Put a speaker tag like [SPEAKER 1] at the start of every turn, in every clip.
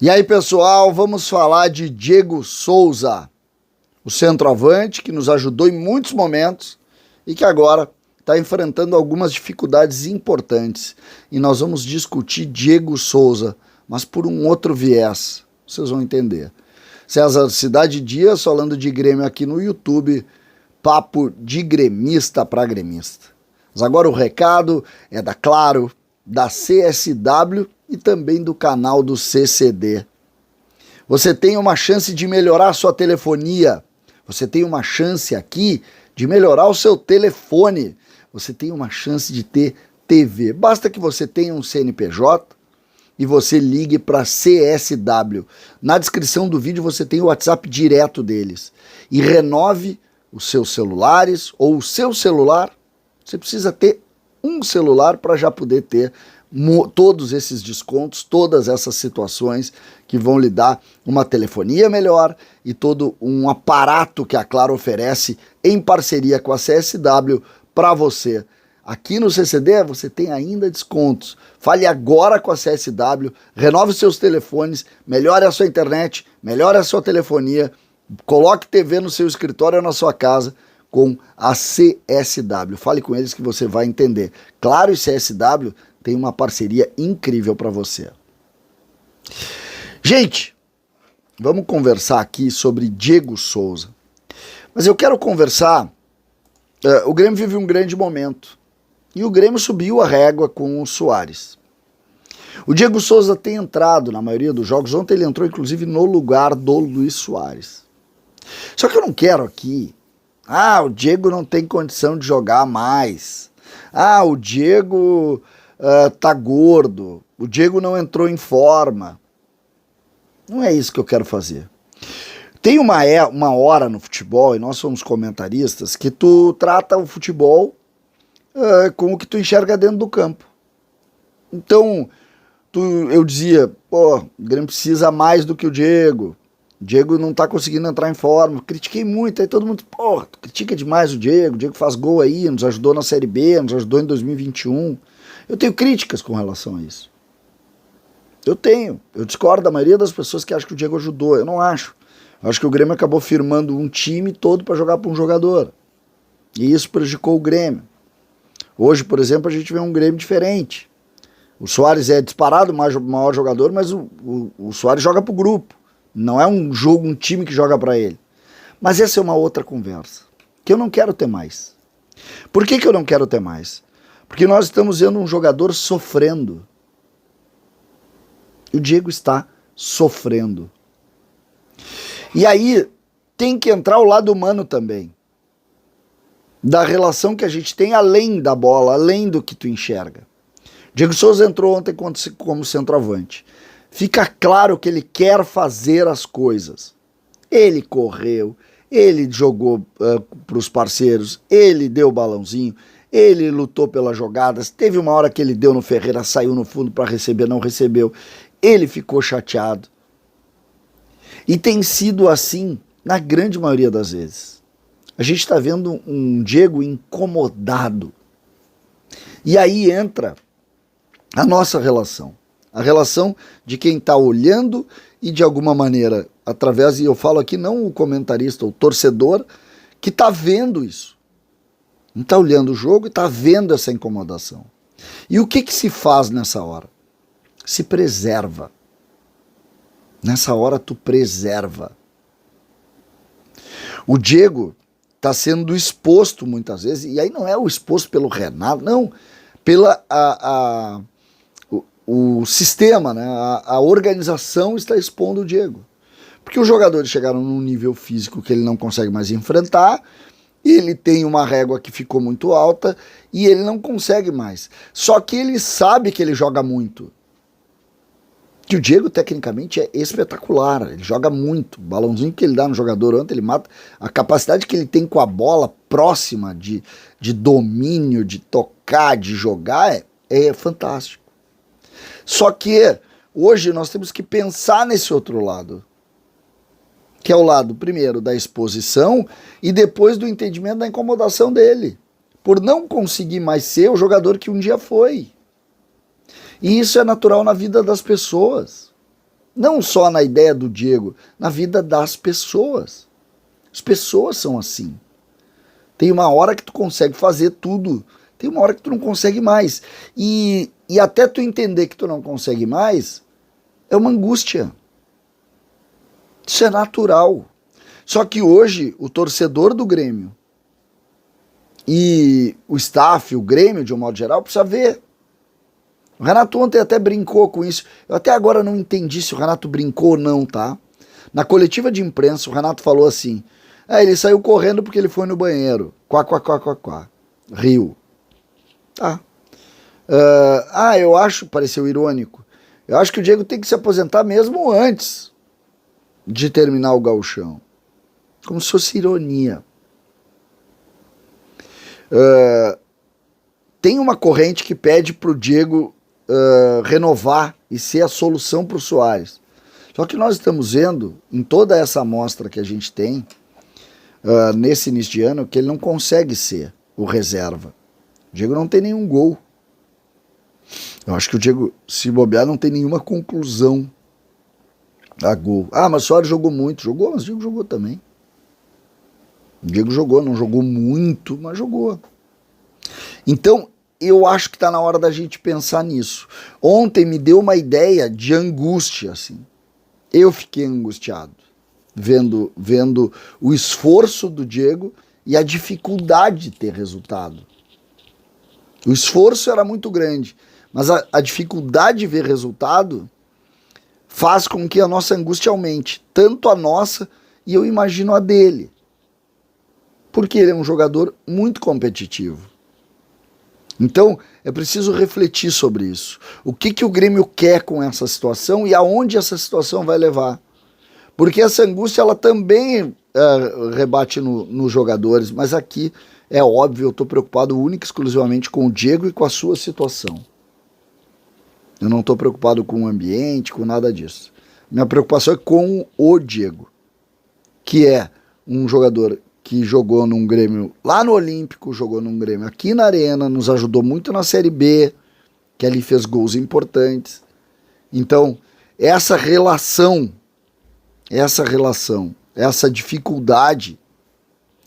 [SPEAKER 1] E aí, pessoal, vamos falar de Diego Souza, o centroavante que nos ajudou em muitos momentos e que agora está enfrentando algumas dificuldades importantes. E nós vamos discutir Diego Souza, mas por um outro viés. Vocês vão entender. César Cidade Dias falando de Grêmio aqui no YouTube, papo de gremista para gremista. Mas agora o recado é da Claro, da CSW e também do canal do CCD. Você tem uma chance de melhorar a sua telefonia. Você tem uma chance aqui de melhorar o seu telefone. Você tem uma chance de ter TV. Basta que você tenha um CNPJ e você ligue para CSW. Na descrição do vídeo você tem o WhatsApp direto deles. E renove os seus celulares ou o seu celular. Você precisa ter um celular para já poder ter todos esses descontos, todas essas situações que vão lhe dar uma telefonia melhor e todo um aparato que a Claro oferece em parceria com a CSW para você. Aqui no CCD você tem ainda descontos. Fale agora com a CSW, renove seus telefones, melhore a sua internet, melhore a sua telefonia, coloque TV no seu escritório ou na sua casa com a CSW. Fale com eles que você vai entender. Claro, e CSW tem uma parceria incrível para você. Gente, vamos conversar aqui sobre Diego Souza. Mas eu quero conversar... o Grêmio vive um grande momento. E o Grêmio subiu a régua com o Soares. O Diego Souza tem entrado na maioria dos jogos. Ontem ele entrou, inclusive, no lugar do Luiz Soares. Só que eu não quero aqui... o Diego não tem condição de jogar mais. O Diego... tá gordo, o Diego não entrou em forma. Não é isso que eu quero fazer. Tem uma hora no futebol, e nós somos comentaristas, que tu trata o futebol com o que tu enxerga dentro do campo. Então, eu dizia, o Grêmio precisa mais do que o Diego não tá conseguindo entrar em forma. Critiquei muito, aí todo mundo, tu critica demais o Diego faz gol aí, nos ajudou na Série B, nos ajudou em 2021. Eu tenho críticas com relação a isso. Eu discordo da maioria das pessoas que acham que o Diego ajudou. Eu não acho. Eu acho que o Grêmio acabou firmando um time todo para jogar para um jogador. E isso prejudicou o Grêmio. Hoje, por exemplo, a gente vê um Grêmio diferente. O Soares é disparado o maior jogador, mas o Soares joga para o grupo. Não é um time que joga para ele. Mas essa é uma outra conversa, que eu não quero ter mais. Por que eu não quero ter mais? Porque nós estamos vendo um jogador sofrendo. E o Diego está sofrendo. E aí tem que entrar o lado humano também. Da relação que a gente tem além da bola, além do que tu enxerga. Diego Souza entrou ontem como centroavante. Fica claro que ele quer fazer as coisas. Ele correu, ele jogou para os parceiros, ele deu o balãozinho, ele lutou pelas jogadas, teve uma hora que ele deu no Ferreira, saiu no fundo para receber, não recebeu. Ele ficou chateado. E tem sido assim na grande maioria das vezes. A gente está vendo um Diego incomodado. E aí entra a nossa relação. A relação de quem está olhando e de alguma maneira, através, e eu falo aqui não o comentarista, o torcedor, que está vendo isso. Não está olhando o jogo e está vendo essa incomodação. E o que se faz nessa hora? Se preserva. Nessa hora tu preserva. O Diego está sendo exposto muitas vezes, e aí não é o exposto pelo Renato, não, pela o sistema, né? A organização está expondo o Diego. Porque os jogadores chegaram num nível físico que ele não consegue mais enfrentar, ele tem uma régua que ficou muito alta e ele não consegue mais. Só que ele sabe que ele joga muito. Que o Diego tecnicamente é espetacular, ele joga muito. O balãozinho que ele dá no jogador ontem, ele mata. A capacidade que ele tem com a bola próxima de domínio, de tocar, de jogar é fantástico. Só que hoje nós temos que pensar nesse outro lado. Que é o lado, primeiro, da exposição e depois do entendimento da incomodação dele. Por não conseguir mais ser o jogador que um dia foi. E isso é natural na vida das pessoas. Não só na ideia do Diego, na vida das pessoas. As pessoas são assim. Tem uma hora que tu consegue fazer tudo, tem uma hora que tu não consegue mais. E até tu entender que tu não consegue mais, é uma angústia. Isso é natural. Só que hoje, o torcedor do Grêmio e o staff, o Grêmio de um modo geral, precisa ver. O Renato ontem até brincou com isso. Eu até agora não entendi se o Renato brincou ou não, tá? Na coletiva de imprensa, o Renato falou assim, ele saiu correndo porque ele foi no banheiro. Quá, quá, quá, quá, quá. Riu. Tá. Eu acho, pareceu irônico, eu acho que o Diego tem que se aposentar mesmo antes de terminar o gauchão. Como se fosse ironia. Tem uma corrente que pede pro Diego renovar e ser a solução pro Soares. Só que nós estamos vendo, em toda essa amostra que a gente tem, nesse início de ano, que ele não consegue ser o reserva. O Diego não tem nenhum gol. Eu acho que o Diego, se bobear, não tem nenhuma conclusão a gol. Mas o Soares jogou muito. Jogou, mas o Diego jogou também. O Diego jogou, não jogou muito, mas jogou. Então, eu acho que está na hora da gente pensar nisso. Ontem me deu uma ideia de angústia, assim. Eu fiquei angustiado, vendo o esforço do Diego e a dificuldade de ter resultado. O esforço era muito grande, mas a dificuldade de ver resultado faz com que a nossa angústia aumente, tanto a nossa e eu imagino a dele. Porque ele é um jogador muito competitivo. Então, é preciso refletir sobre isso. O que o Grêmio quer com essa situação e aonde essa situação vai levar. Porque essa angústia, ela também rebate nos jogadores, mas aqui, é óbvio, eu estou preocupado única e exclusivamente com o Diego e com a sua situação. Eu não estou preocupado com o ambiente, com nada disso. Minha preocupação é com o Diego, que é um jogador que jogou num Grêmio lá no Olímpico, jogou num Grêmio aqui na Arena, nos ajudou muito na Série B, que ali fez gols importantes. Então, essa relação, essa dificuldade,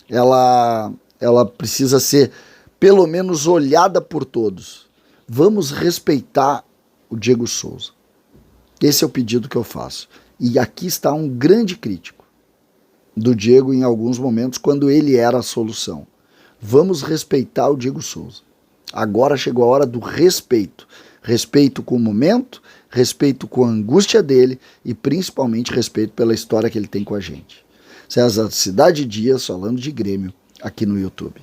[SPEAKER 1] ela precisa ser pelo menos olhada por todos. Vamos respeitar o Diego Souza. Esse é o pedido que eu faço. E aqui está um grande crítico do Diego em alguns momentos, quando ele era a solução. Vamos respeitar o Diego Souza. Agora chegou a hora do respeito. Respeito com o momento, respeito com a angústia dele e principalmente respeito pela história que ele tem com a gente. César Cidade Dias falando de Grêmio aqui no YouTube.